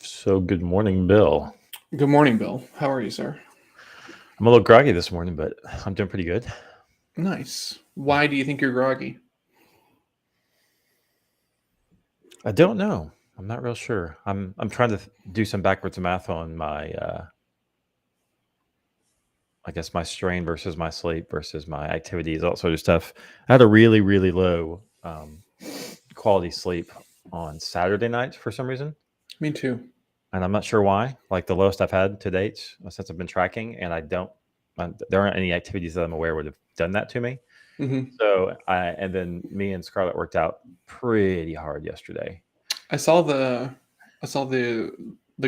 So, good morning, Bill. Good morning, Bill. How are you, sir? I'm a little groggy this morning, but I'm doing pretty good. Nice. Why do you think you're groggy? I don't know. I'm not real sure. I'm trying to do some backwards math on my I guess my strain versus my sleep versus my activities, all sort of stuff. I had a really, really low quality sleep on Saturday night for some reason, Me too. and I'm not sure why. Like the lowest I've had to date since I've been tracking, and there aren't any activities that I'm aware would have done that to me. hmm So and then me and Scarlett worked out pretty hard yesterday. I saw the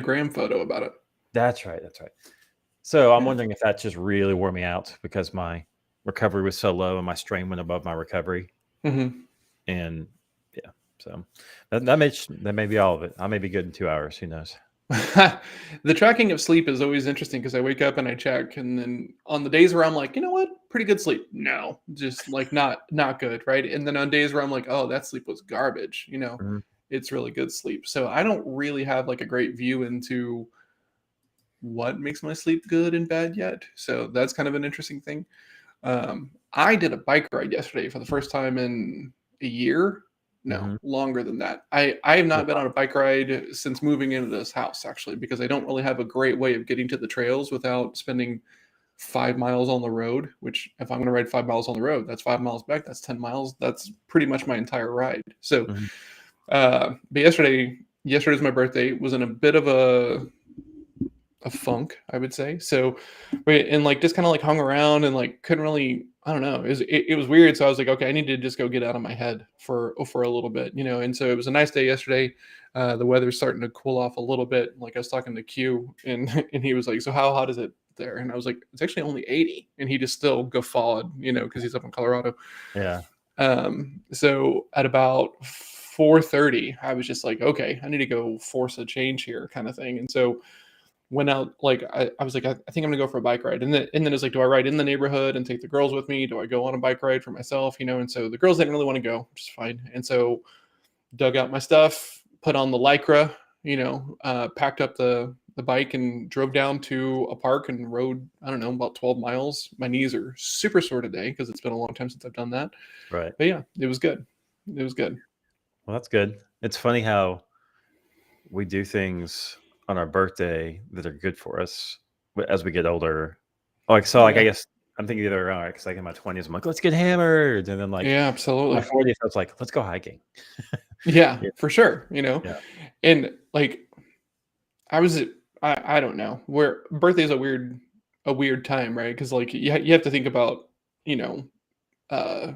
gram photo about it. That's right. That's right. So I'm Yeah. wondering if that just really wore me out because my recovery was so low and my strain went above my recovery. hmm And yeah, so that may be all of it. I may be good in 2 hours. Who knows? The tracking of sleep is always interesting because I wake up and I check, and then on the days where I'm like, you know what, pretty good sleep. No, just like not good, right? And then on days where I'm like, oh, that sleep was garbage. Mhm. It's really good sleep. So I don't really have like a great view into what makes my sleep good and bad yet. So that's kind of an interesting thing. I did a bike ride yesterday for the first time in a year. No, Mhm. longer than that. I have Oh, not been wow. on a bike ride since moving into this house, actually, because I don't really have a great way of getting to the trails without spending 5 miles on the road. Which, if I'm going to ride 5 miles on the road, that's 5 miles back. That's 10 miles. That's pretty much my entire ride. So, Mhm. but yesterday's my birthday. Was in a bit of a funk, I would say. So, and like just kind of like hung around and like couldn't really, I don't know. It was weird. So I was like, okay, I need to just go get out of my head for a little bit, And so it was a nice day yesterday. The weather's starting to cool off a little bit. Like I was talking to Q, and and he was like, "So how hot is it there?" And I was like, "It's actually only 80," and he just still guffawed, because he's up in Colorado. Yeah. So at about 4:30, I was just like, okay, I need to go force a change here, kind of thing. And so went out, like I was like, I think I'm gonna go for a bike ride. And then it's like, do I ride in the neighborhood and take the girls with me? Do I go on a bike ride for myself? And so the girls didn't really want to go, which is fine. And so dug out my stuff, put on the lycra, packed up the bike and drove down to a park and rode, I don't know, about 12 miles. My knees are super sore today because it's been a long time since I've done that. Right. But yeah, it was good. It was good. Well, that's good. It's funny how we do things on our birthday that are good for us as we get older. Like so, like I Yeah. guess I'm thinking either all right, because like in my 20s, I'm like, let's get hammered, and then like Yeah, my absolutely. 40s, I was like, let's go hiking. Yeah, Yeah. for sure. Yeah. And like I was I don't know. Where birthday is a weird time, right? Because like you have to think about, you know, uh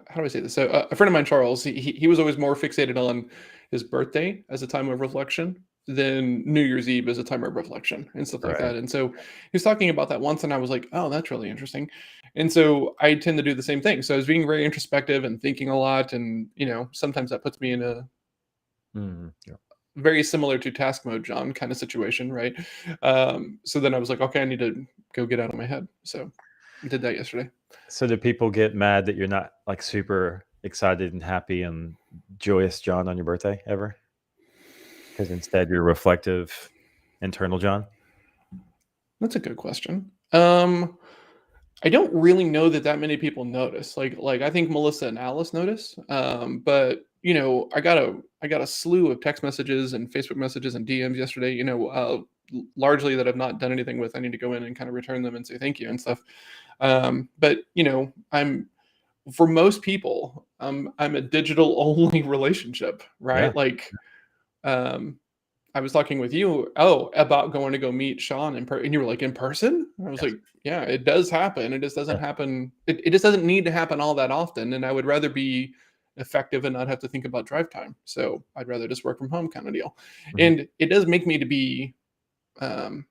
how do I say this? So a friend of mine, Charles, he was always more fixated on his birthday as a time of reflection than New Year's Eve as a time of reflection and stuff like Right. that. And so he was talking about that once, and I was like, oh, that's really interesting. And so I tend to do the same thing. So I was being very introspective and thinking a lot, and sometimes that puts me in a Yeah. very similar to task mode John kind of situation, right? So then I was like, okay, I need to go get out of my head. So I did that yesterday. So do people get mad that you're not like super excited and happy and joyous John on your birthday ever? Because instead you're reflective, internal John. That's a good question. I don't really know that many people notice. Like I think Melissa and Alice notice. But I got a slew of text messages and Facebook messages and DMs yesterday. Largely that I've not done anything with. I need to go in and kind of return them and say thank you and stuff. But I'm for most people, I'm a digital only relationship, Yeah. right? Like, um, I was talking with you, about going to go meet Sean and you were like, in person? And I was Yes. like, yeah, it does happen. It just doesn't Yeah. happen. It just doesn't need to happen all that often. And I would rather be effective and not have to think about drive time. So I'd rather just work from home kind of deal. Mhm. And it does make me to be, um,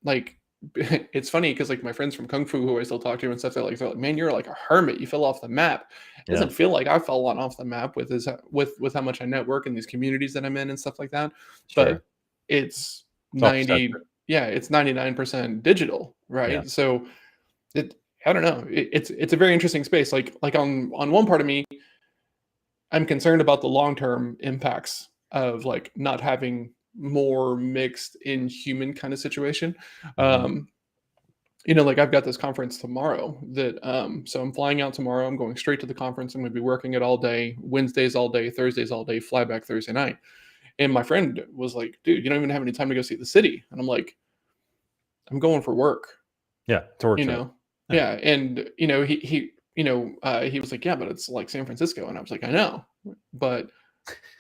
like, it's funny because like my friends from Kung Fu who I still talk to and stuff, they're like, man, you're like a hermit. You fell off the map. It Yeah. doesn't feel like I fell off the map with how much I network in these communities that I'm in and stuff like that. Sure. But it's It's all perception. 99% digital, Yeah. right? So it I don't know. It's a very interesting space. Like on one part of me, I'm concerned about the long-term impacts of like not having more mixed in human kind of situation. Mhm. Um, like I've got this conference tomorrow that so I'm flying out tomorrow. I'm going straight to the conference. I'm going to be working it all day, Wednesdays all day, Thursdays all day, fly back Thursday night. And my friend was like, "Dude, you don't even have any time to go see the city." And I'm like, "I'm going for work." Yeah, to work You trip. know? Yeah. Yeah, and, he was like, "Yeah, but it's like San Francisco," and I was like, "I know, but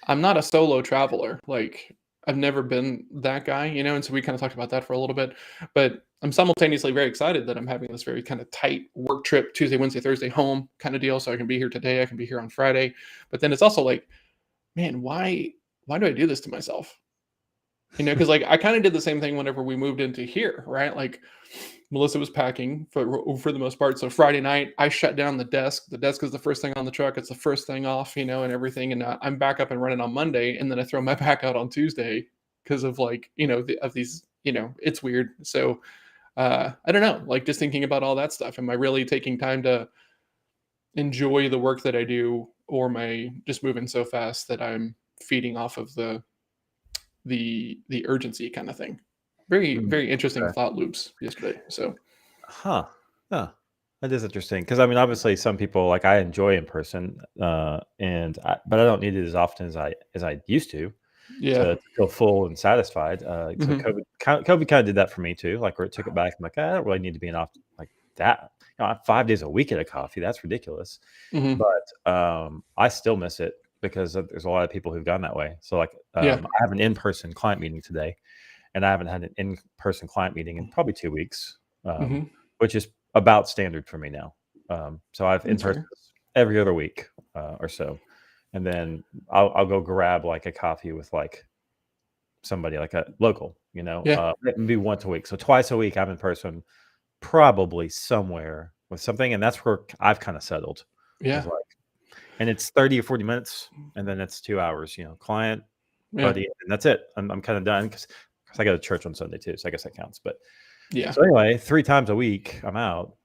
I'm not a solo traveler, like, I've never been that guy," and so we kinda talked about that for a little bit, but I'm simultaneously very excited that I'm having this very kinda tight work trip, Tuesday, Wednesday, Thursday, home kinda deal, so I can be here today, I can be here on Friday, but then it's also like, "Man, why do I do this to myself?" Because like, I kinda did the same thing whenever we moved into here, right? Like, Melissa was packing for the most part. So Friday night, I shut down the desk. The desk is the first thing on the truck. It's the first thing off, and everything. And I'm back up and running on Monday, and then I throw my pack out on Tuesday because of like of these. It's weird. So I don't know. Like just thinking about all that stuff. Am I really taking time to enjoy the work that I do, or am I just moving so fast that I'm feeding off of the urgency kind of thing? Very Mm, very interesting okay. thought loops yesterday. So Huh. Huh. That is interesting because I mean, obviously, some people like I enjoy in person, but I don't need it as often as I used yeah. to feel full and satisfied. So Mhm. COVID kind of did that for me too. Like where it took it back. I'm like, I don't really need to be in off like that. I'm 5 days a week at a coffee. That's ridiculous. Mhm. But I still miss it because there's a lot of people who've gone that way. So like, Yeah. I have an in-person client meeting today, and I haven't had an in-person client meeting in probably 2 weeks, Mhm. which is about standard for me now. So I've in That's person fair. every other week or so, and then I'll go grab like a coffee with like somebody like a local, Yeah. maybe once a week. So twice a week I'm in person, probably somewhere with something, and that's where I've kind of settled. Is Yeah. like, and it's 30 or 40 minutes, and then it's 2 hours. Client, Yeah. buddy, and that's it. I'm kind of done because I go to church on Sunday too, so I guess that counts. But Yeah. so anyway, 3 times a week, I'm out,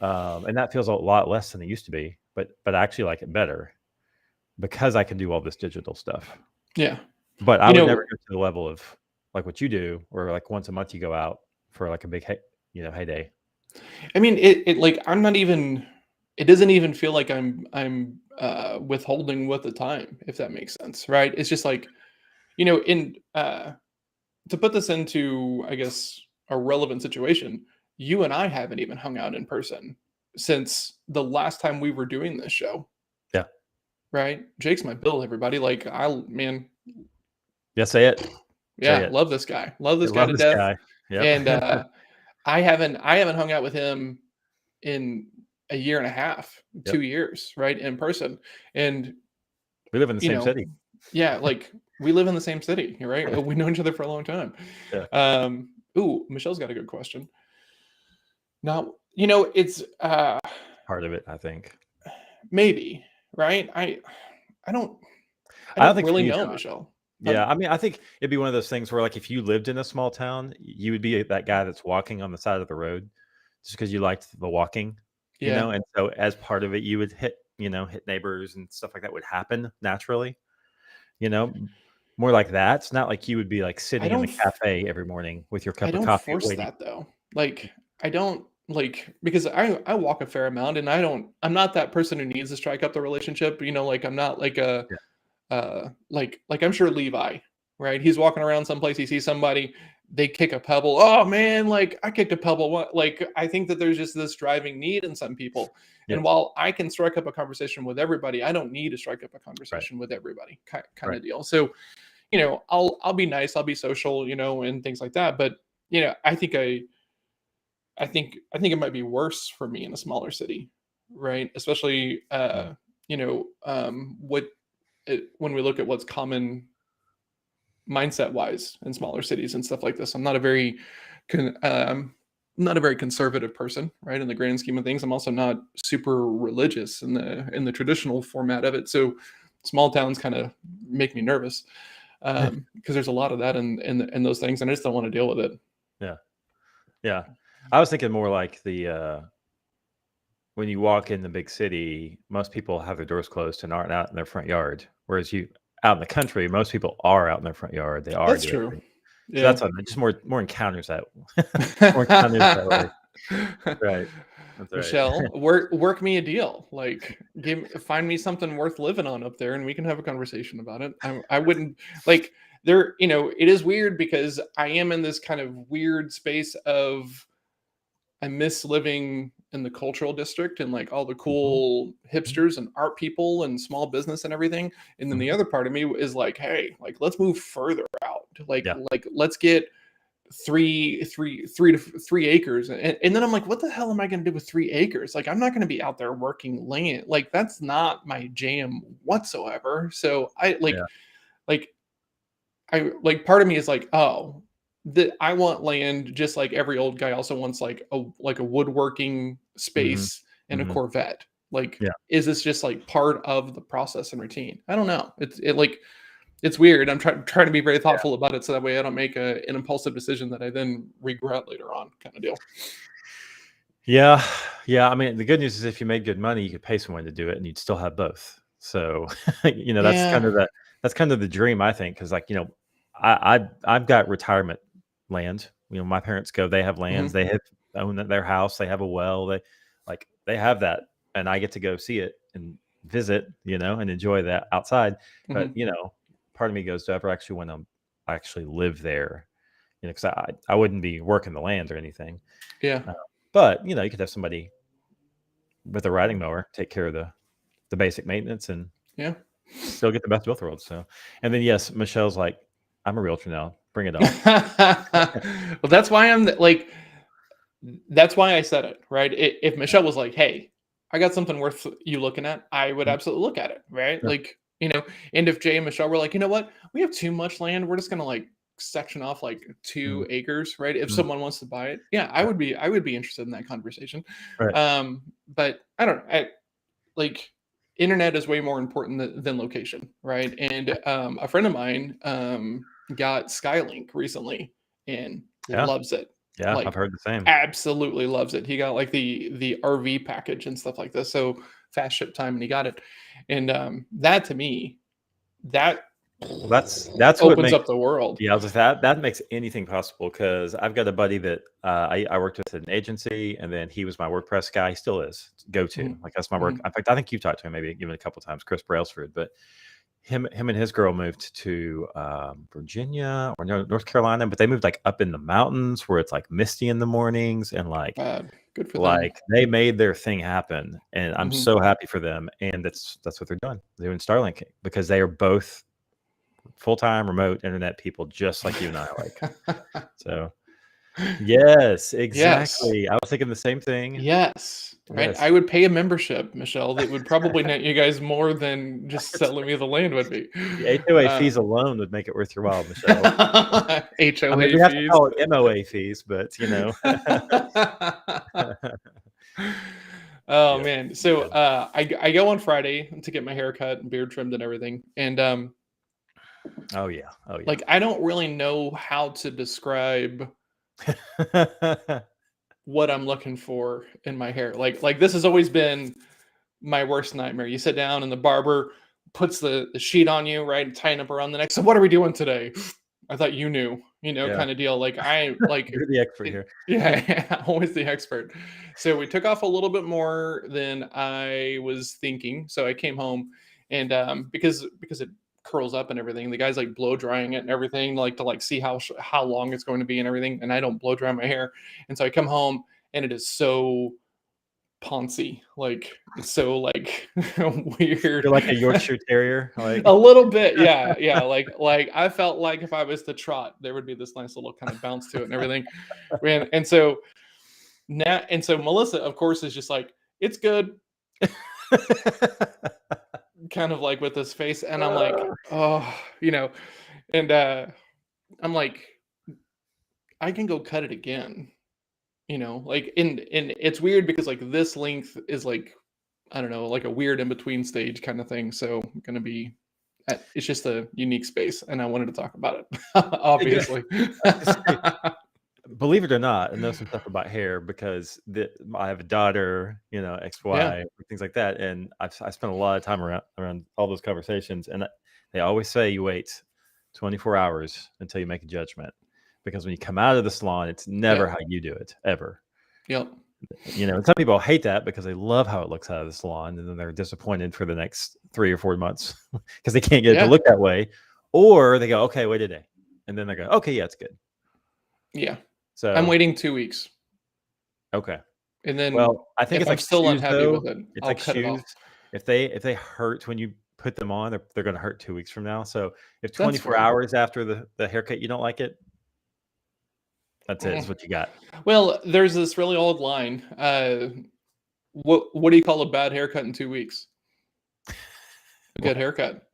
and that feels a lot less than it used to be, but I actually like it better because I can do all this digital stuff. Yeah. But I You would never know, go to the level of, like, what you do, where, like, once a month you go out for, like, a big heyday. I mean, it like I'm not even. It doesn't even feel like I'm withholding with the time, if that makes sense, right? It's just like in to put this into, I guess, a relevant situation. You and I haven't even hung out in person since the last time we were doing this show, Yeah. right? Jake's my bill, everybody. Like man, Yeah, say it. Say yeah, it. love this guy. Love I this guy love to this death. guy. Yep. And I haven't hung out with him in a year and a half, Yep. 2 years, right, in person. And, We live in the you same know, city. yeah, like we live in the same city, right? We know each other for a long time. Yeah. Ooh, Michelle's got a good question. Now, it's Part of it, I think. maybe, right? I don't I I don't don't think for really you, know John. Michelle. Yeah, Pardon? I mean, I think it'd be one of those things where, like, if you lived in a small town, you would be that guy that's walking on the side of the road just because you liked the walking, Yeah. and so as part of it, you would hit neighbors and stuff like that would happen naturally, you know? More like that. It's not like you would be, like, I sitting in don't the f cafe every morning with your I cup of don't coffee force waiting. that though. Like I don't like because I walk a fair amount and I'm not that person who needs to strike up the relationship, like I'm not like a Yeah, like I'm sure Levi, right? He's walking around someplace, he sees somebody, they kick a pebble. Oh man, like I kicked a pebble. What like I think that there's just this driving need in some people. And yes, while I can strike up a conversation with everybody, I don't need to strike up a right, conversation with everybody kind right. of deal. So I'll be nice, I'll be social, and things like that. But I think it might be worse for me in a smaller city, right? Especially Mm, when we look at what's common mindset wise in smaller cities and stuff like this. I'm not a very con- um, not a very conservative person, right? In the grand scheme of things, I'm also not super religious in the traditional format of it. So small towns kind of make me nervous because there's a lot of that in those things, and I just don't want to deal with it. yeah, yeah. I was thinking more like the, when you walk in the big city, most people have their doors closed and aren't out in their front yard. Whereas you out in the country, most people are out in their front yard. They are That's doing true. things. So Yeah. that's what just more encounters that more encounters that way. Right. That's right. Michelle, work me a deal. Like, find me something worth living on up there, and we can have a conversation about it. I wouldn't like there. You know, it is weird because I am in this kind of weird space of I miss living in the cultural district and like all the Mhm, cool mhm, hipsters and art people and small business and everything. And then the mhm. other part of me is like, hey, like let's move further out. Yeah. Like let's get 3 acres. And then I'm like, what the hell am I going to do with 3 acres? Like, I'm not going to be out there working land. Like, that's not my jam whatsoever. So Yeah. like, I like part of me is like, oh, that I want land just like every old guy also wants like a woodworking Mhm, space and a mhm. Corvette. Like, Yeah. is this just like part of the process and routine? I don't know. It's weird. I'm trying to be very Yeah. thoughtful about it so that way I don't make an impulsive decision that I then regret later on, kind of deal. Yeah. Yeah. I mean, the good news is if you made good money, you could pay someone to do it and you'd still have both. So, Yeah. that's kind of the dream, I think. Cause like, I've got retirement land. My parents go, they have lands, Hmm. they have own their house, they have a well, they have that. And I get to go see it and visit, and enjoy that outside. But, Hmm. part of me goes, do I ever actually want to actually live there? Cause I wouldn't be working the land or anything. Yeah. Uh, but you could have somebody with a riding mower take care of the basic maintenance and Yeah. still get the best of both worlds. So, and then yes, Michelle's like, I'm a realtor now. Bring it on. Well, that's why that's why I said it, right? If Michelle was like, "Hey, I got something worth you looking at," I would Mhm. absolutely look at it, right? Yeah. Like, and if Jay and Michelle were like, "You know what? We have too much land. We're just gonna like section off like Mhm. 2 acres," right? If Mhm. someone wants to buy it, yeah, Right. I would be interested in that conversation. Right. But I don't know. Like internet is way more important than location, right? And a friend of mine got Skylink recently and Yeah. loves it. Yeah. I've Like heard the same. absolutely loves it. He got like the RV package and stuff like this. So fast ship time and he got it. And that to me, that Well, that's what opens makes up the world. yeah, I was just that makes anything possible because I've got a buddy that I worked with at an agency, and then he was my WordPress guy. He still is go to Mhm, like that's my work. mhm. In fact, I think you've talked to him maybe even a couple times, Chris Brailsford. But him and his girl moved to Virginia or North Carolina, but they moved like up in the mountains where it's like misty in the mornings and Good for them. like they made their thing happen, and I'm Mhm. so happy for them. And that's what they're doing. They're doing Starlink because they are both full-time remote internet people just like you and I like. So, yes, Yes. exactly. I was thinking the same thing. Yes, right? Yes. I would pay a membership, Michelle, that would probably net you guys more than just It's selling me the land would be. the HOA Uh, fees alone would make it worth your while, Michelle. I mean, HOA we have to fees. call it MOA fees, but Oh, Yeah, man. be So, good. I go on Friday to get my hair cut and beard trimmed and everything, and, Oh, yeah. Oh, yeah. like, I don't really know how to describe what I'm looking for in my hair. This has always been my worst nightmare. You sit down and the barber puts the sheet on you, right? Tying up around the neck. So what are we doing today? I thought you knew, Yeah. kind of deal. You're the expert here. Yeah, yeah, always the expert. So we took off a little bit more than I was thinking. So I came home and because it curls up and everything, the guy's like blow drying it and everything, like to like see how long it's going to be and everything. And I don't blow dry my hair, and so I come home and it is so poncy. Like it's so like weird. You're like a Yorkshire Terrier, A little bit, yeah, yeah. Like I felt like if I was to trot, there would be this nice little kind of bounce to it and everything. And so now, and so Melissa, of course, is just like, it's good, kind of like with this face. And I'm like, oh, and I'm like, I can go cut it again, like in it's weird because like this length is like I don't know, like a weird in between stage kind of thing. So I'm gonna be it's just a unique space, and I wanted to talk about it, Yeah, obviously. I was gonna say, believe it or not, I know some stuff about hair because I have a daughter, Yeah. XY, things like that, and I spent a lot of time around all those conversations, and they always say you wait 24 hours until you make a judgment, because when you come out of the salon, it's never Yeah. how you do it ever. Yep. And some people hate that because they love how it looks out of the salon, and then they're disappointed for the next 3 or 4 months because they can't get it to Yeah. look that way, or they go, okay, wait a day, and then they go, okay, yeah, it's good. Yeah. I'm So waiting 2 weeks, okay. and then Well, I think if it's I'm like still shoes, unhappy though. with it, It's I'll like cut it off. shoes. If they hurt when you put them on, they're gonna hurt 2 weeks from now. So if That's 24 fair. hours after the haircut you don't like it, that's it. Mm. It's what you got. Well, there's this really old line. What do you call a bad haircut in 2 weeks? A good What? haircut.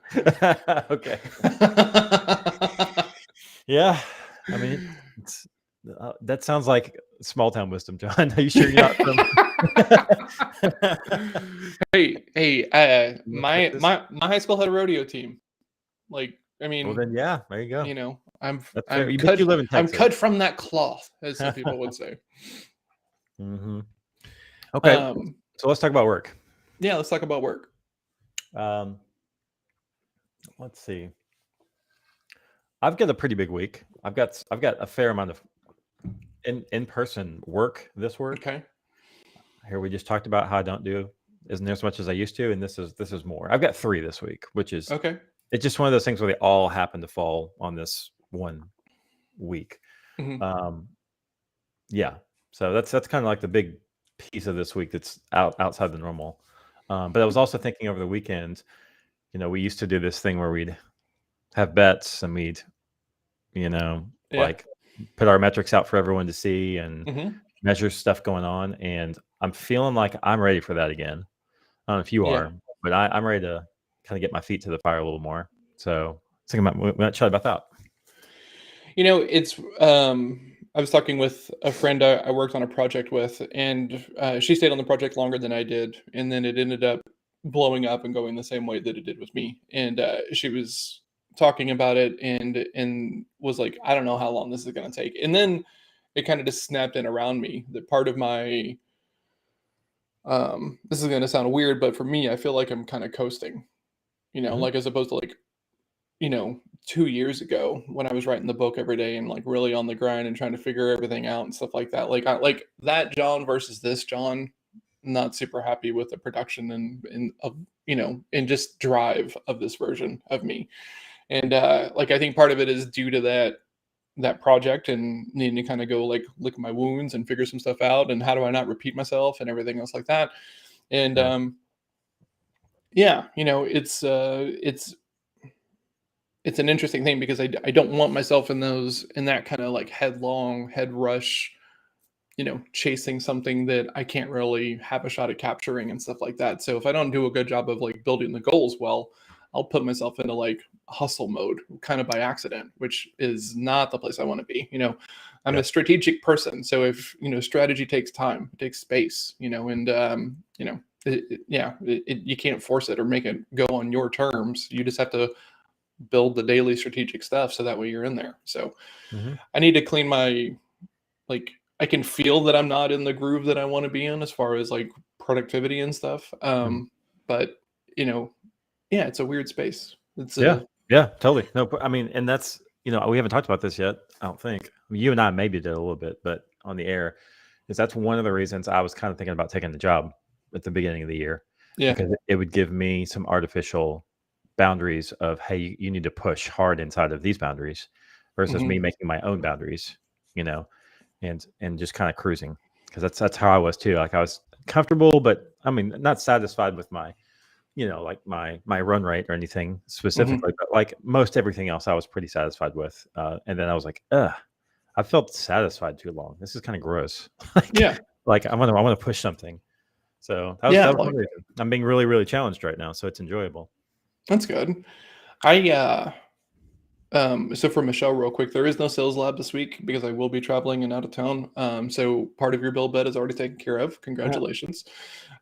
Okay. Yeah. I mean, it's that sounds like small town wisdom, John. Are you sure you're not from Hey, North my Texas? my high school had a rodeo team. Like, I Well, mean, then, yeah, there you go. That's fair. But you live in I'm Texas. cut from that cloth, as some people would say. Mhm. Okay. Um, So let's talk about work. yeah, let's talk about work. Um, let's see. I've got a pretty big week. I've got a fair amount of in-person work this work. Okay. Here we just talked about how I don't do isn't there as much as I used to, and this is more. I've got 3 this week, which is Okay. it's just one of those things where they all happen to fall on this one week. Mhm. Yeah. So that's kind of like the big piece of this week that's outside the normal. But I was also thinking over the weekend, we used to do this thing where we'd have bets and we'd, Yeah. like put our metrics out for everyone to see and Mhm. measure stuff going on. And I'm feeling like I'm ready for that again. I don't know if you Yeah. are, but I'm ready to kind of get my feet to the fire a little more. So thinking about we might chat about that. It's I was talking with a friend I worked on a project with, and she stayed on the project longer than I did, and then it ended up blowing up and going the same way that it did with me. And she was talking about it and was like, I don't know how long this is going to take. And then it kind of just snapped in around me that part of my this is going to sound weird, but for me, I feel like I'm kind of coasting. Mhm. Like as opposed to like 2 years ago when I was writing the book every day and like really on the grind and trying to figure everything out and stuff like that. Like I like that John versus this John, not super happy with the production and of and just drive of this version of me. And like I think part of it is due to that project and needing to kind of go like look at my wounds and figure some stuff out and how do I not repeat myself and everything else like that. And Yeah. yeah, it's an interesting thing because I don't want myself in that kind of like headlong head rush, chasing something that I can't really have a shot at capturing and stuff like that. So if I don't do a good job of like building the goals well, I'll put myself into like hustle mode kind of by accident, which is not the place I want to be. I'm Yeah. a strategic person, so if strategy takes time, it takes space, and you can't force it or make it go on your terms. You just have to build the daily strategic stuff so that way you're in there. So Mhm. I need to clean my like I can feel that I'm not in the groove that I want to be in as far as like productivity and stuff. Mhm. But yeah, it's a weird space. It's Yeah. a Yeah, totally. No, I mean, and that's, we haven't talked about this yet, I don't think. I mean, you and I maybe did a little bit, but on the air, is that's one of the reasons I was kind of thinking about taking the job at the beginning of the year, yeah. because it would give me some artificial boundaries of, hey, you need to push hard inside of these boundaries versus me Hmm. making my own boundaries, you know, and just kind of cruising. Because that's how I was too. Like I was comfortable, but I mean, not satisfied with my like my run rate or anything Hmm. specifically, but like most everything else, I was pretty satisfied with. And then I was like, ugh, I felt satisfied too long. This is kind of gross. like, Yeah. like I want to push something. So Yeah. that was one Like reason. I'm being really, really challenged right now, so it's enjoyable. that's good. I so for Michelle, real quick, there is no sales lab this week because I will be traveling and out of town. So part of your bill bet is already taken care of. Yeah. Congratulations.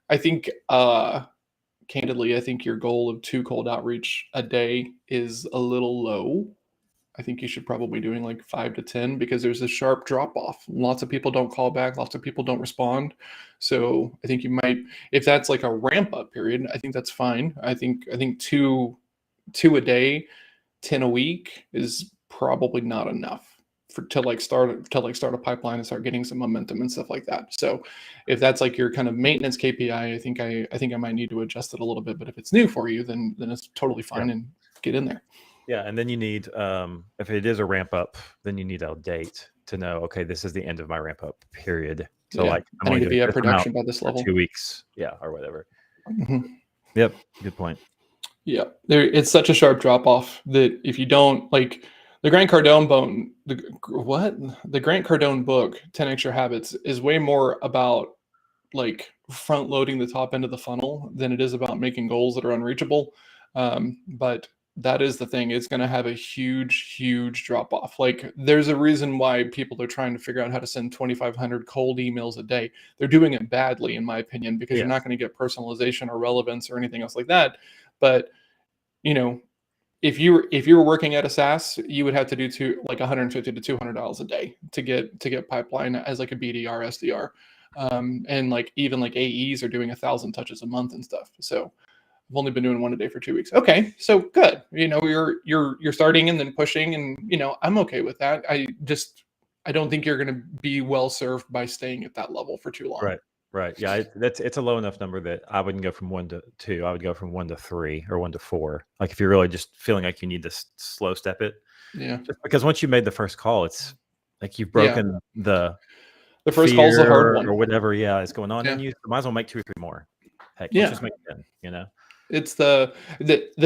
I think candidly, I think your goal of 2 cold outreach a day is a little low. I think you should probably doing like 5 to 10 because there's a sharp drop off. Lots of people don't call back, lots of people don't respond. So I think you might, if that's like a ramp up period, I think that's fine. I think two a day, 10 a week is probably not enough for start a pipeline and start getting some momentum and stuff like that. So if that's like your kind of maintenance KPI, I think I might need to adjust it a little bit. But if it's new for you, then it's totally fine and get in there. Yeah, and then you need, if it is a ramp up, then you need a date to know, okay, this is the end of my ramp up period. So Yeah, like I need to be at this amount production by this for level. 2 weeks, or whatever. Mhm. Yep, good point. Yeah, it's such a sharp drop off that if you don't like the Grant Cardone the Grant Cardone book, 10 Extra Habits, is way more about like front loading the top end of the funnel than it is about making goals that are unreachable. But that is the thing; it's going to have a huge drop off. Like, there's a reason why people are trying to figure out how to send 2,500 cold emails a day. They're doing it badly, in my opinion, because you're not going to get personalization or relevance or anything else like that. But you know, if you were working at a SaaS, you would have to do like $150 to $200 a day to get pipeline as like a BDR, SDR, and like even like AEs are doing 1,000 touches a month and stuff. So I've only been doing one a day for 2 weeks. Okay, so good. You're starting and then pushing, and I'm okay with that. I don't think you're going to be well served by staying at that level for too long. Right. Yeah, it's a low enough number that I wouldn't go from 1 to 2. I would go from 1 to 3 or 1 to 4. Like if you're really just feeling like you need to slow step it. Yeah. Just because once you made the first call, it's like you've Yeah. broken the first call's the hard fear one. or whatever, is going on, Yeah. and you might as well make 2 or 3 more. Heck, Yeah. let's just make 10, It's the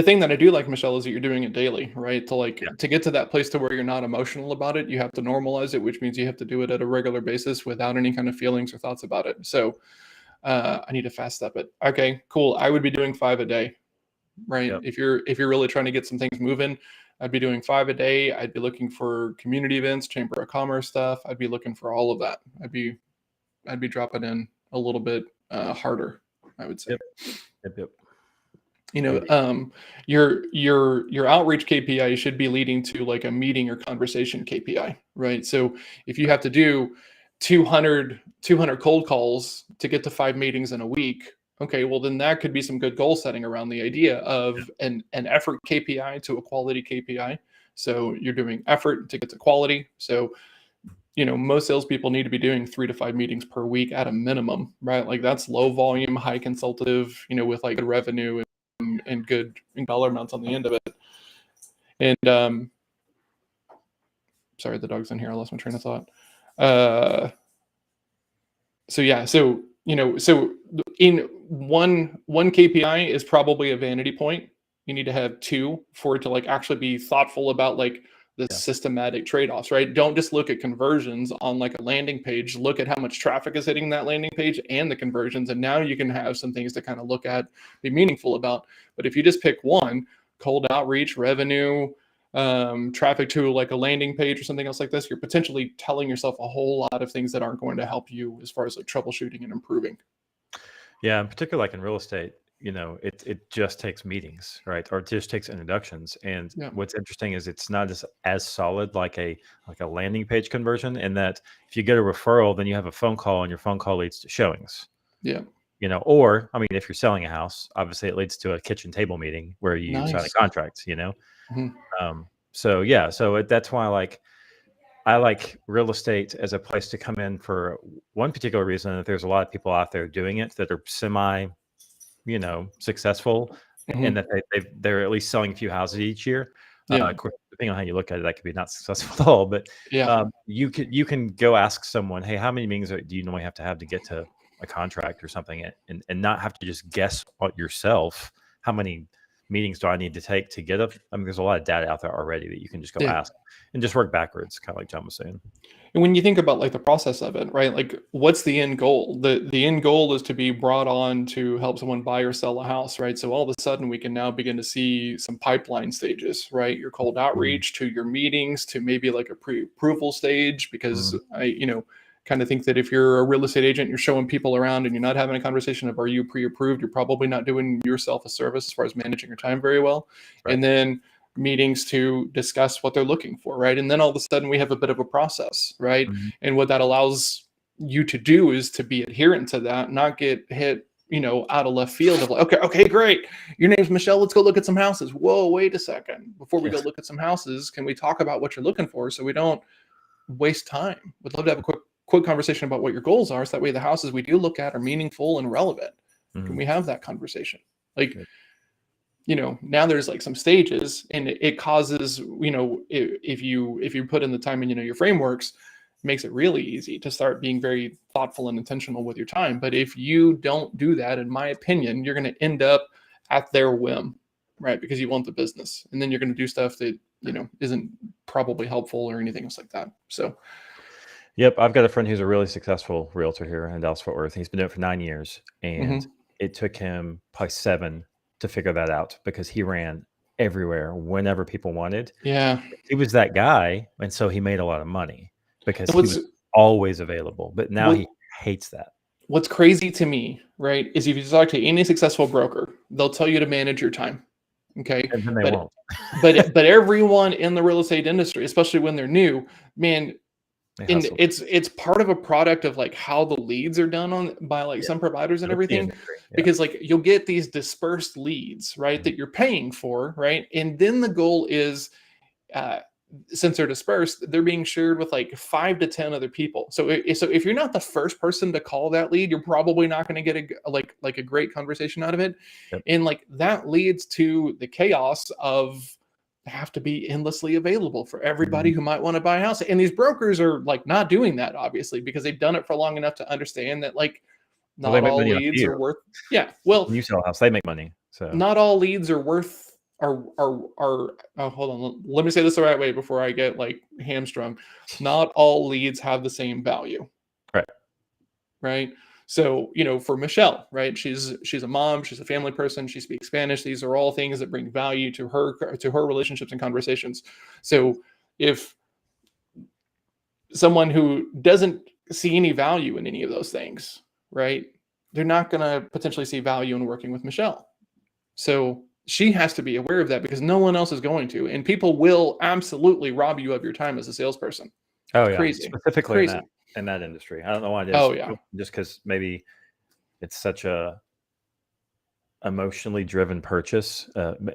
thing that I do like, Michelle, is that you're doing it daily, right? To get to that place to where you're not emotional about it, you have to normalize it, which means you have to do it at a regular basis without any kind of feelings or thoughts about it. So I need to fast step it. Okay, cool. I would be doing 5 a day, right? Yep. If you're really trying to get some things moving, I'd be doing 5 a day. I'd be looking for community events, Chamber of Commerce stuff. I'd be looking for all of that. I'd be dropping in a little bit harder, I would say. Yep. Your outreach KPI should be leading to like a meeting or conversation KPI, right? So if you have to do 200 cold calls to get to 5 meetings in a week, okay, well then that could be some good goal setting around the idea of an effort KPI to a quality KPI. So you're doing effort to get to quality. So most salespeople need to be doing 3 to 5 meetings per week at a minimum, right? Like that's low volume, high consultative, with like good revenue and good dollar amounts on the end of it. And sorry, the dog's in here. I lost my train of thought. So in one KPI is probably a vanity point. You need to have 2 for it to like actually be thoughtful about like the systematic trade-offs, right? Don't just look at conversions on like a landing page. Look at how much traffic is hitting that landing page and the conversions. And now you can have some things to kind of look at, be meaningful about. But if you just pick one, cold outreach, revenue, traffic to like a landing page or something else like this, you're potentially telling yourself a whole lot of things that aren't going to help you as far as like troubleshooting and improving. Yeah, in particular, like in real estate, it just takes meetings, right? Or it just takes introductions. And what's interesting is it's not as solid like a landing page conversion, in that if you get a referral, then you have a phone call and your phone call leads to showings. Yeah. Or I mean, if you're selling a house, obviously it leads to a kitchen table meeting where you sign a contract, Mm-hmm. So that's why I like real estate as a place to come in for one particular reason, that there's a lot of people out there doing it that are semi, successful, and that they're at least selling a few houses each year. Of course, depending on how you look at it, that could be not successful at all. But you can go ask someone, hey, how many meetings do you normally have to get to a contract or something, and not have to just guess yourself how many meetings do I need to take to get up. I mean, there's a lot of data out there already that you can just go ask and just work backwards, kind of like John was saying. And when you think about like the process of it, right? Like what's the end goal? The end goal is to be brought on to help someone buy or sell a house, right? So all of a sudden we can now begin to see some pipeline stages, right? Your cold outreach to your meetings to maybe like a pre-approval stage, because I kind of think that if you're a real estate agent, you're showing people around and you're not having a conversation of, are you pre-approved? You're probably not doing yourself a service as far as managing your time very well. Right. And then meetings to discuss what they're looking for, right? And then all of a sudden we have a bit of a process, right? Mhm. And what that allows you to do is to be adherent to that, not get hit, out of left field of like, okay, great. Your name's Michelle. Let's go look at some houses. Whoa, wait a second. Before we go Yes. look at some houses, can we talk about what you're looking for so we don't waste time? Would love to have a quick conversation about what your goals are, so that way the houses we do look at are meaningful and relevant. Can Mhm. we have that conversation? Like, Yep. now there's like some stages, and it causes, if you put in the time and your frameworks, it makes it really easy to start being very thoughtful and intentional with your time. But if you don't do that, in my opinion, you're going to end up at their whim, right? Because you want the business, and then you're going to do stuff that isn't probably helpful or anything else like that. So Yep, I've got a friend who's a really successful realtor here in Dallas Fort Worth. He's been doing it for 9 years, and mhm. it took him probably 7 to figure that out because he ran everywhere whenever people wanted. Yeah. He was that guy, and so he made a lot of money because And he was always available. But now what he hates that. what's crazy to me, right, is if you talk to any successful broker, they'll tell you to manage your time. Okay. And then they But won't. but everyone in the real estate industry, especially when they're new, man, They and hustle. it's part of a product of like how the leads are done on by like Yeah. some providers and That's the everything. industry. Yeah. Because like you'll get these dispersed leads, right, Mhm. that you're paying for, right? And then the goal is, uh, since they're dispersed, they're being shared with like 5 to 10 other people. So if you're not the first person to call that lead, you're probably not going to get like a great conversation out of it. Yep. And like that leads to the chaos of have to be endlessly available for everybody Mhm. who might want to buy a house. And these brokers are like not doing that, obviously, because they've done it for long enough to understand that like Well, they not make all money off leads you. are worth. Yeah, well, When you sell a house, they make money. So not all leads are worth are oh, hold on, let me say this the right way before I get like hamstrung. Not all leads have the same value, right. right? So for Michelle, right, she's a mom, she's a family person, she speaks Spanish. These are all things that bring value to her relationships and conversations. So if someone who doesn't see any value in any of those things, right, they're not going to potentially see value in working with Michelle. So she has to be aware of that because no one else is going to. And people will absolutely rob you of your time as a salesperson. Oh, It's yeah. crazy. Specifically Crazy. in that industry. I don't know why it is. Oh, yeah. Just because maybe it's such a emotionally driven purchase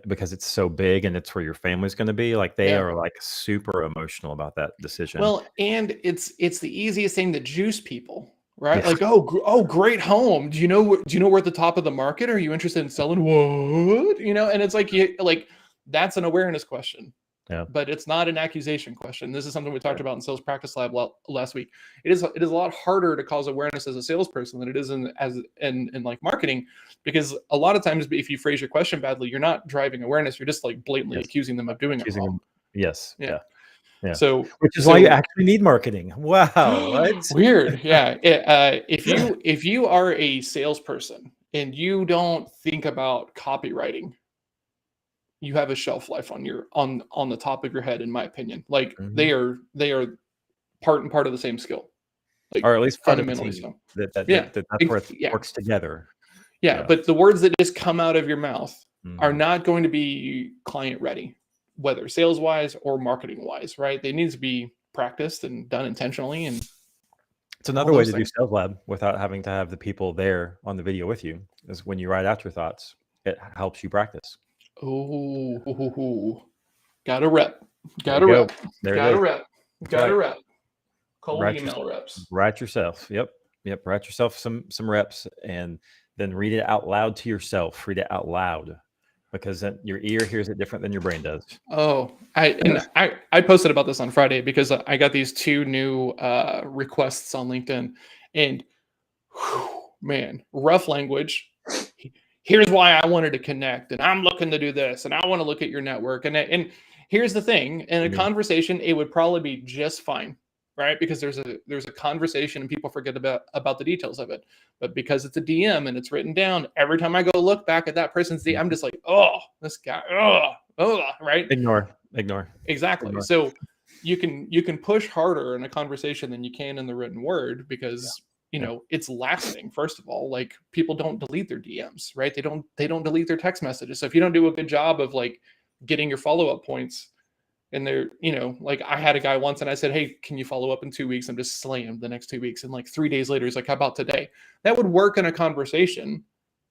because it's so big and it's where your family's going to be. Like they Yeah. are like super emotional about that decision. Well, and it's the easiest thing to juice people, right? Yeah. Like, oh, great home. Do you know we're at the top of the market? Are you interested in selling? What? And it's like that's an awareness question. Yeah. But it's not an accusation question. This is something we talked about in Sales Practice Lab last week. It is a lot harder to cause awareness as a salesperson than it is in like marketing, because a lot of times if you phrase your question badly, you're not driving awareness. You're just like blatantly accusing them of doing it wrong. Yes. Yeah. Yeah. So which is why you actually need marketing. Wow. What? Weird. Yeah. If you are a salesperson and you don't think about copywriting, you have a shelf life on the top of your head, in my opinion. Like Mhm. they are part of the same skill, like Or at least part of a fundamentally team so. that's Yeah. where it Yeah. works together. Yeah, Yeah. but the words that just come out of your mouth are Mhm. not going to be client ready, whether sales wise or marketing wise, right? They need to be practiced and done intentionally. And It's another all way those to do things. sales lab without having to have the people there on the video with you is when you write out your thoughts, it helps you practice. Oh, gotta rep. There Gotta you go. rep. There it Gotta is. rep. That's Gotta right. rep. Cold Write email reps. Write yourself. Yep. Write yourself some reps and then read it out loud to yourself. Read it out loud because then your ear hears it different than your brain does. Oh, I posted about this on Friday because I got these 2 new requests on LinkedIn, and whew, man, rough language. Here's why I wanted to connect, and I'm looking to do this, and I want to look at your network. And here's the thing: in a conversation, it would probably be just fine, right? Because there's a conversation, and people forget about the details of it. But because it's a DM and it's written down, every time I go look back at that person's DM, I'm just like, oh, this guy, right? Ignore. Exactly. Ignore. So you can push harder in a conversation than you can in the written word because it's lasting. First of all, like people don't delete their DMs, right? They don't delete their text messages. So if you don't do a good job of like getting your follow-up points. And they're, like I had a guy once and I said, hey, can you follow up in 2 weeks? I'm just slammed the next 2 weeks. And like 3 days later, he's like, how about today? That would work in a conversation,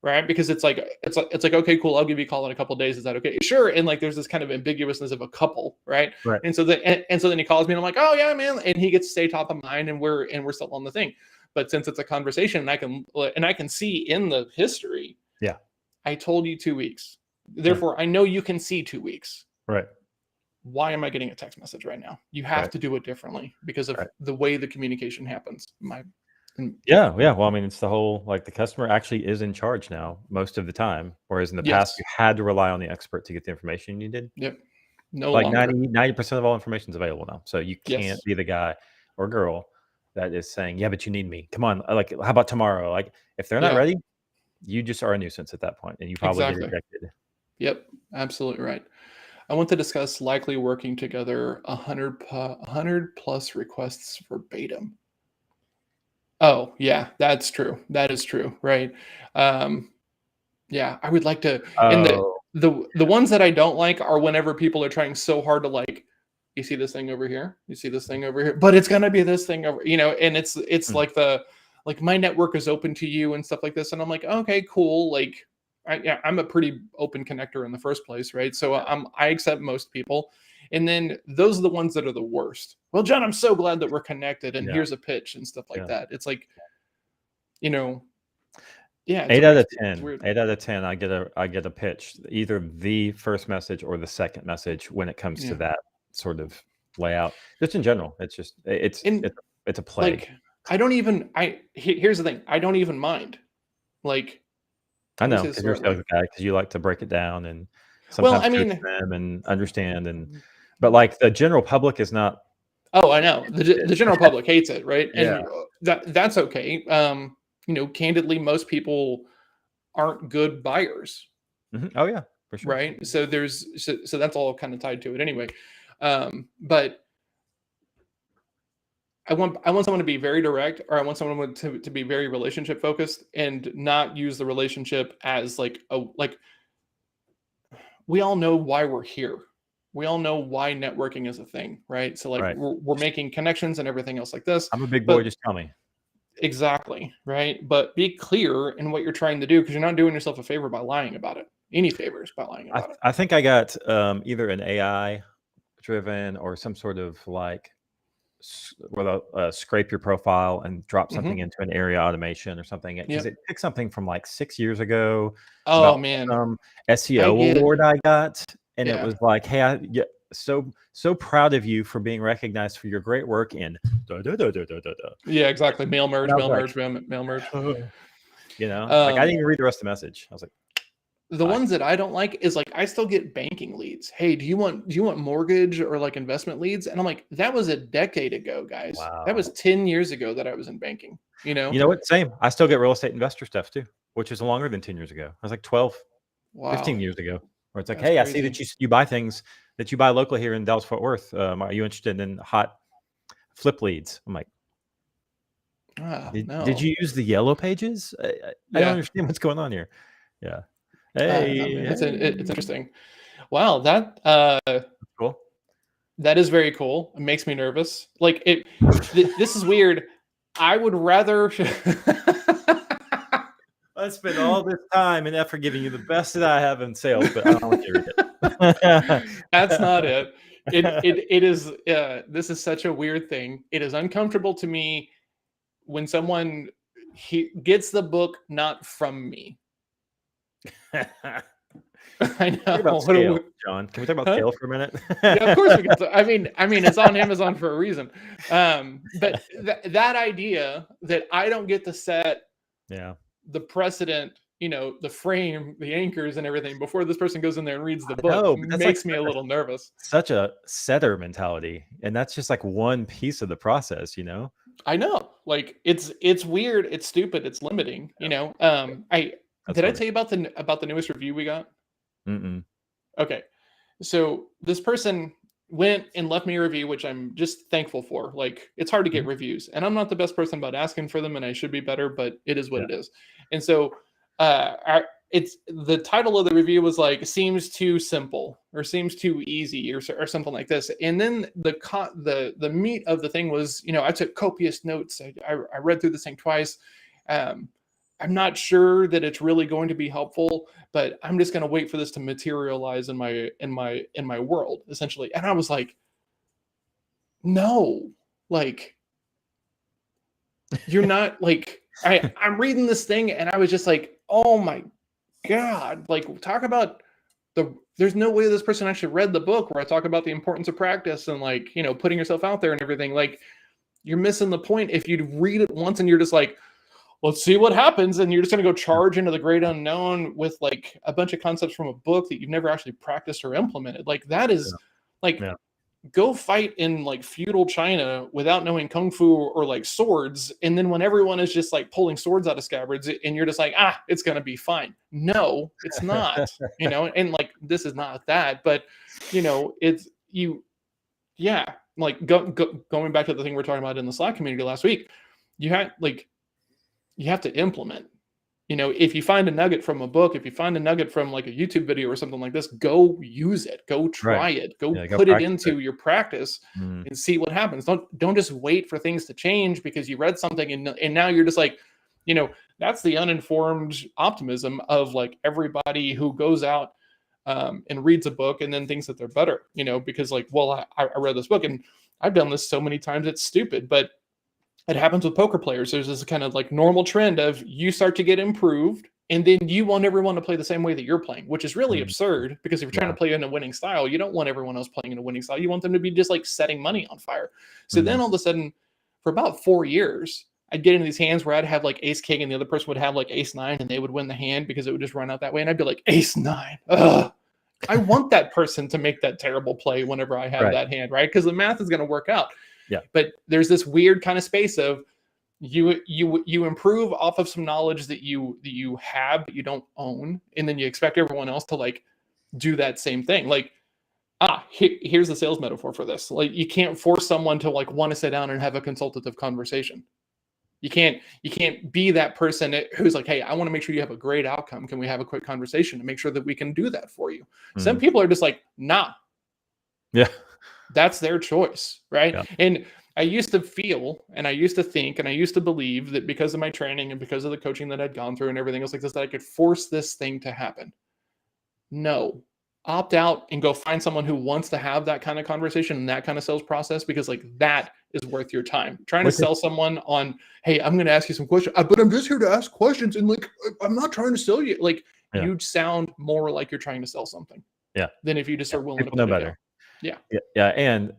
right? Because it's like, okay, cool. I'll give you a call in a couple of days. Is that okay? Sure. And like, there's this kind of ambiguousness of a couple, right? Right. And so then he calls me and I'm like, oh yeah, man. And he gets to stay top of mind and we're still on the thing. But since it's a conversation and I can see in the history, Yeah, I told you 2 weeks. Therefore, I know you can see 2 weeks. right. Why am I getting a text message right now? You have Right. to do it differently because of Right. the way the communication happens. Yeah. Well, I mean, it's the whole, like, the customer actually is in charge now most of the time, whereas in the past Yes. you had to rely on the expert to get the information you did. Yep. No Like longer. 90% of all information is available now, so you can't Yes. be the guy or girl that is saying, "Yeah, but you need me. Come on, like, how about tomorrow?" Like, if they're not Yeah. ready, you just are a nuisance at that point, and you probably get Exactly. rejected. Yep. Absolutely right. I want to discuss likely working together 100 plus requests verbatim. Oh, yeah, that's true. That is true. Right. Yeah, I would like to. And Oh, the ones that I don't like are whenever people are trying so hard to like, you see this thing over here, you see this thing over here, but it's gonna be this thing over, and it's mm, like my network is open to you and stuff like this, and I'm like, okay, cool, like I'm a pretty open connector in the first place, right? So I accept most people, and then those are the ones that are the worst. Well, John, I'm so glad that we're connected, and yeah, here's a pitch and stuff like yeah. that. It's like, you know, yeah, 8 out of it's 10, weird. 8 out of 10, I get a pitch, either the first message or the second message when it comes to Yeah. that sort of layout. Just in general, it's just And it's a plague. like I don't even here's the thing. I don't even mind. Like, I let me know, say this because the 'cause you're a right way. sales guy, because you like to break it down and Well, sometimes I coach mean, them and understand, but, like, the general public is not oh, I know. The interested. general public hates it, right? Yeah. And that's okay. Candidly, most people aren't good buyers, Mhm. Oh, yeah, for sure. right? So so that's all kind of tied to it anyway. But I want someone to be very direct, or I want someone to be very relationship focused and not use the relationship as like we all know why we're here. We all know why networking is a thing, right? So like Right. we're making connections and everything else like this. I'm a big boy, But just tell me. exactly, right? But be clear in what you're trying to do because you're not doing yourself a favor by lying about it. Any favors by lying about it. I think I got, either an AI driven or some sort of, like, where they'll, scrape your profile and drop something Hmm. into an area automation or something, because Yep. it picked something from, like, 6 years ago Oh about man, some I SEO get it. award I got, and it Yeah. was like, "Hey, so proud of you for being recognized for your great work in da da da da da da da." Yeah, exactly. Mail And merge, I was mail like, merge, mail merge. like, I didn't Um, even read the rest of the message. I was like, the "Bye." ones that I don't like is like I still get banking leads. Hey, do you want mortgage or like investment leads? And I'm like, that was a decade ago, guys. That was Wow. 10 years ago that I was in banking, You know what? Same. I still get real estate investor stuff too, which is longer than 10 years ago. I was like 12, Wow, 15 years ago, where it's like, that's "Hey, I see crazy. that you buy things that you buy locally here in Dallas Fort Worth. Are you interested in hot flip leads?" I'm like, Ah, Did no. you use the yellow pages? I don't Yeah. understand what's going on here." Yeah. No, Hey, man, it's hey. interesting. Wow, Cool. that is very cool. It makes me nervous. Like this is weird. I would rather I spent all this time and effort giving you the best that I have in sales, but I don't want you to read That's not it. it. It is this is such a weird thing. It is uncomfortable to me when someone he gets the book not from me. I Talk know. about What scale, do John. Can we talk about huh? scale for a minute? Yeah, of course we can. I mean, it's on Amazon for a reason. But that idea that I don't get to set Yeah. the precedent, the frame, the anchors, and everything before this person goes in there and reads the book No, but that's like makes me a little nervous. such a setter mentality, and that's just like one piece of the process, you know? I know, like it's weird, it's stupid, it's limiting. I That's did I funny. tell you about the newest review we got? Mm-mm. Okay, so this person went and left me a review, which I'm just thankful for. Like it's hard to get Mhm. reviews, and I'm not the best person about asking for them, and I should be better, but it is what Yeah. it is. And so, it's the title of the review was like seems too simple or seems too easy or something like this. And then the meat of the thing was, I took copious notes. I read through this thing twice. Um, I'm not sure that it's really going to be helpful, but I'm just going to wait for this to materialize in my world, essentially. And I was like, no, like you're not like I'm reading this thing and I was just like, oh my God, like talk about there's no way this person actually read the book where I talk about the importance of practice and like, putting yourself out there and everything. Like you're missing the point if you read it once and you're just like, let's see what happens. And you're just going to go charge into the great unknown with like a bunch of concepts from a book that you've never actually practiced or implemented. Like that is like, go fight in like feudal China without knowing kung fu or like swords. And then when everyone is just like pulling swords out of scabbards and you're just like, it's going to be fine. No, it's not, and like, this is not that, but it's like going back to the thing we're talking about in the Slack community last week, you have to implement. If you find a nugget from a book, if you find a nugget from like a YouTube video or something like this, go use it, go try it, go put it into your practice and see what happens. Don't just wait for things to change because you read something and now you're just like, that's the uninformed optimism of like everybody who goes out and reads a book and then thinks that they're better, because like, well, I read this book and I've done this so many times, it's stupid, but it happens with poker players. There's this kind of like normal trend of you start to get improved and then you want everyone to play the same way that you're playing, which is really absurd because if you're trying to play in a winning style, you don't want everyone else playing in a winning style. You want them to be just like setting money on fire. So then all of a sudden for about 4 years, I'd get into these hands where I'd have like ace king and the other person would have like ace nine and they would win the hand because it would just run out that way. And I'd be like, ace nine. Ugh. I want that person to make that terrible play whenever I have that hand, right? Because the math is going to work out. Yeah. But there's this weird kind of space of you improve off of some knowledge that you have but you don't own, and then you expect everyone else to like do that same thing. Like, here's the sales metaphor for this. Like, you can't force someone to like want to sit down and have a consultative conversation. You can't be that person who's like, hey, I want to make sure you have a great outcome. Can we have a quick conversation to make sure that we can do that for you? Some people are just like, nah. Yeah. That's their choice, right? Yeah. And I used to feel and I used to think and I used to believe that because of my training and because of the coaching that I'd gone through and everything else like this, that I could force this thing to happen. No. Opt out and go find someone who wants to have that kind of conversation and that kind of sales process, because like that is worth your time. Trying to sell someone on, hey, I'm going to ask you some questions, but I'm just here to ask questions and like, I'm not trying to sell you. Like you sound more like you're trying to sell something. Yeah. Than if you just are willing to know better. Yeah. Yeah. And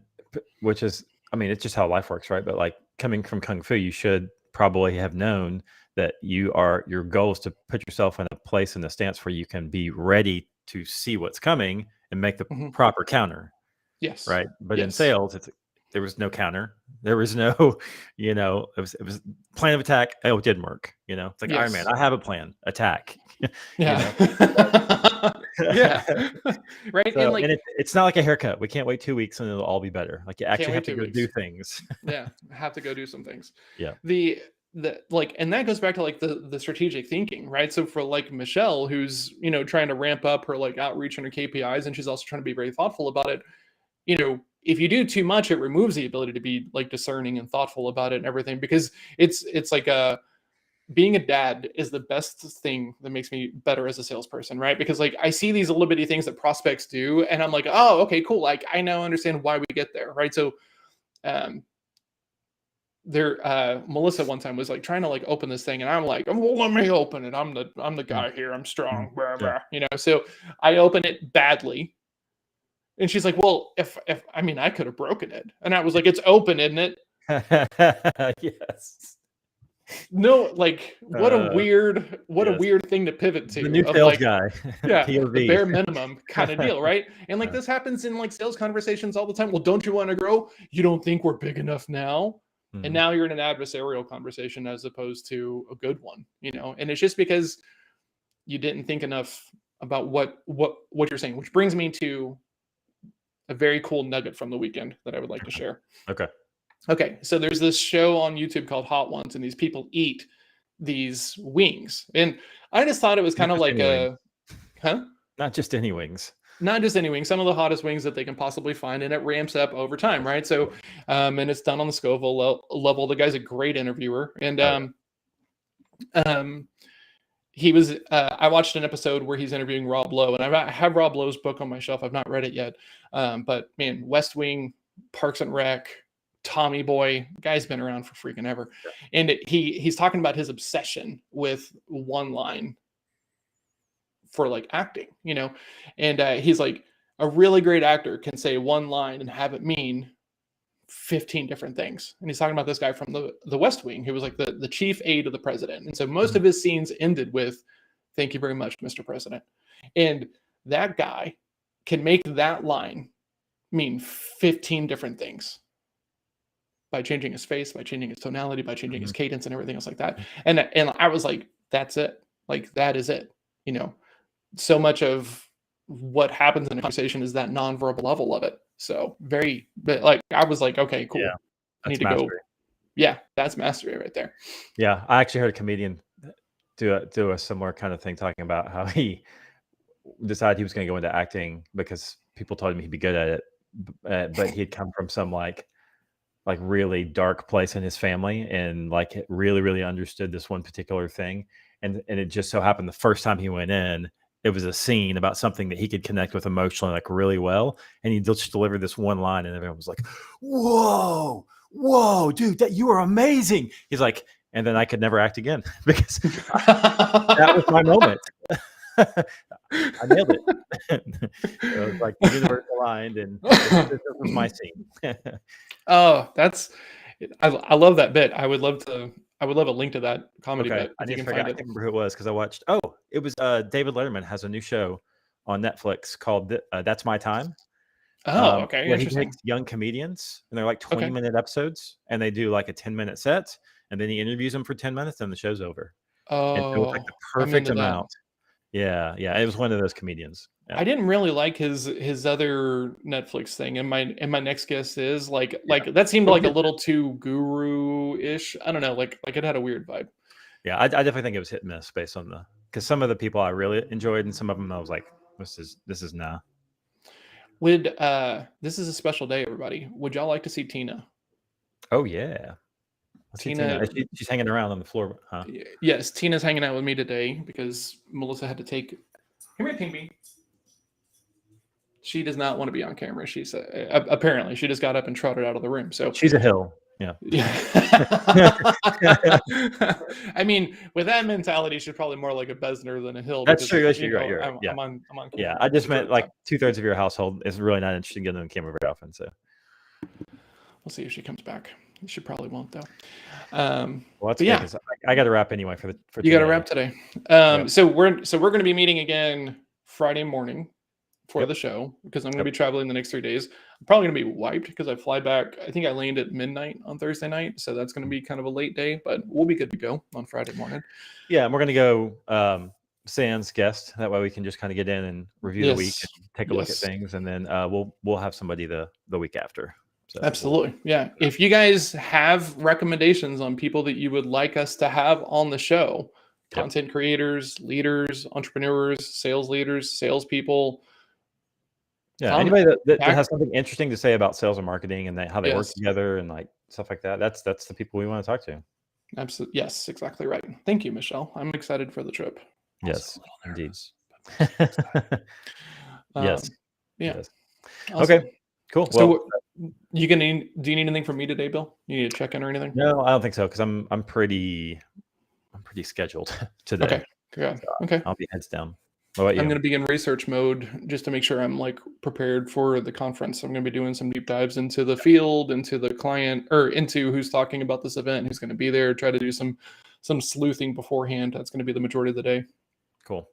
which is, I mean, it's just how life works, right? But like coming from Kung Fu, you should probably have known that your goal is to put yourself in a place, in a stance where you can be ready to see what's coming and make the proper counter. Yes. Right. But in sales, there was no counter. There was no, it was plan of attack. Oh, it didn't work. It's like Iron Man. I have a plan. Attack. Yeah. Yeah. Right. So, and it's not like a haircut. We can't wait 2 weeks and it'll all be better. Like you actually have to go do things. Yeah. Have to go do some things. Yeah. And that goes back to like the strategic thinking, right? So for like Michelle, who's, trying to ramp up her like outreach and her KPIs, and she's also trying to be very thoughtful about it. If you do too much, it removes the ability to be like discerning and thoughtful about it and everything, because it's like being a dad is the best thing that makes me better as a salesperson, right? Because like I see these little bitty things that prospects do and I'm like, oh, okay, cool. Like I now understand why we get there, right? So Melissa one time was like trying to like open this thing and I'm like, well, let me open it. I'm the guy here. I'm strong. Blah, blah. So I open it badly. And she's like, well, if I mean, I could have broken it. And I was like, it's open, isn't it? Yes. No, like what a weird thing to pivot to. The new sales guy. Yeah, the bare minimum kind of deal, right? And like this happens in like sales conversations all the time. Well, don't you want to grow? You don't think we're big enough now? And now you're in an adversarial conversation as opposed to a good one, and it's just because you didn't think enough about what you're saying, which brings me to a very cool nugget from the weekend that I would like to share. Okay. So there's this show on YouTube called Hot Ones, and these people eat these wings. And I just thought it was kind Not of just like any wings. huh? Not just any wings. Not just any wings, some of the hottest wings that they can possibly find, and it ramps up over time, right? So, and it's done on the Scoville level. The guy's a great interviewer, and Oh, um, he was. I watched an episode where he's interviewing Rob Lowe, and I have Rob Lowe's book on my shelf. I've not read it yet, but man, West Wing, Parks and Rec, Tommy Boy, guy's been around for freaking ever, and he's talking about his obsession with one line for like acting, and he's like, a really great actor can say one line and have it mean 15 different things. And he's talking about this guy from the West Wing who was like the chief aide of the president, and so most Mhm. of his scenes ended with "Thank you very much, Mr. President." And that guy can make that line mean 15 different things by changing his face, by changing his tonality, by changing his Mhm. cadence and everything else like that. And I was like, that's it. Like that is it. So much of what happens in a conversation is that nonverbal level of it. So but like I was like, okay, cool. Yeah, I need that's to go. mastery. Yeah, that's mastery right there. Yeah, I actually heard a comedian do a similar kind of thing, talking about how he decided he was going to go into acting because people told him he'd be good at it, but he'd come from some like really dark place in his family, and like it really really understood this one particular thing, and it just so happened the first time he went in, it was a scene about something that he could connect with emotionally like really well, and he just delivered this one line and everyone was like, whoa dude, that you are amazing. He's like, and then I could never act again because that was my moment. I nailed it. It was like the universe aligned, and this was my scene. Oh, I love that bit. I would love a link to that comedy Okay, bit I if you need to can figure out. find I it. can't remember who it was because I watched. Oh, it was David Letterman has a new show on Netflix called "That's My Time," Oh, okay, where he takes interesting. young comedians and they're like Okay. 20-minute episodes, and they do like a 10-minute set, and then he interviews them for 10 minutes, and the show's over. And it was like Oh, the I'm perfect into that. amount. Yeah, yeah, it was one of those comedians. Yeah, I didn't really like his other Netflix thing, and my next guess is yeah. like that seemed It was like a hit- little too guru-ish. I don't know, like it had a weird vibe. yeah, I definitely think it was hit and miss based on because some of the people I really enjoyed, and some of them I was like, this is nah. This is a special day, everybody. Would y'all like to see Tina? Oh yeah, let's see Tina. Tina, She's hanging around on the floor, huh? yes, Tina's hanging out with me today because Melissa had to take. Come here, Pinky. She does not want to be on camera. She's apparently she just got up and trotted out of the room. So She's a hill. Yeah. yeah. I mean, with that mentality, she's probably more like a Besner than a Hill. That's Because true. That's true. You're right. You're right. Yeah. I'm on Yeah. camera I just meant majority of the like time. 2/3 of your household is really not interested in getting on camera very often. So, We'll see if she comes back. She probably won't though. well, that's But good yeah, because I got to wrap anyway for you got to today. wrap today. Yep. So we're going to be meeting again Friday morning for Yep. the show because I'm going to Yep. be traveling the next 3 days. I'm probably going to be wiped because I fly back. I think I land at midnight on Thursday night, so that's going to be kind of a late day, but we'll be good to go on Friday morning. Yeah, and we're gonna go sans guest. That way we can just kind of get in and review the week Yes. and take a look at Yes. things, and then we'll have somebody the week after. So Absolutely. Yeah. If you guys have recommendations on people that you would like us to have on the show, Yep. content creators, leaders, entrepreneurs, sales leaders, salespeople. Yeah, Tom, anybody that back- has something interesting to say about sales and marketing and how they work Yes. together and like stuff like that, that's the people we want to talk to. Absolutely. Yes, exactly right. Thank you, Michelle. I'm excited for the trip. Yes, Also a little indeed. nervous, but mostly excited. Yes. Yeah. Yes. Awesome. Okay. Cool. So Well, do you need anything from me today, Bill? You need to check in or anything? no, I don't think so because I'm pretty scheduled today. Okay. Good. Okay. I'll be heads down. What about you? I'm going to be in research mode just to make sure I'm like prepared for the conference. I'm going to be doing some deep dives into the field, into the client, or into who's talking about this event, who's going to be there. Try to do some sleuthing beforehand. That's going to be the majority of the day. Cool.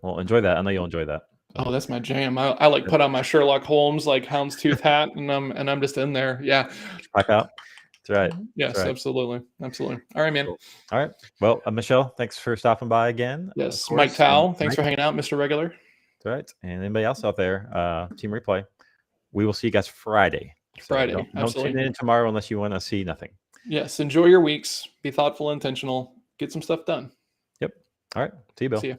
Well, enjoy that. I know you'll enjoy that. Oh, that's my jam. I like put on my Sherlock Holmes like houndstooth hat, and I'm just in there. Yeah. Pipe out. That's right. Yes, right. absolutely. All right, man. Cool. All right. Well, Michelle, thanks for stopping by again. Yes, of Mike course. Tao. Thanks Mike, for hanging out, Mr. Regular. That's right. And anybody else out there, Team Replay. We will see you guys Friday. Friday, Don't absolutely. tune in tomorrow unless you want to see nothing. Yes, enjoy your weeks. Be thoughtful, intentional. Get some stuff done. Yep. All right. See you, See Bill. ya.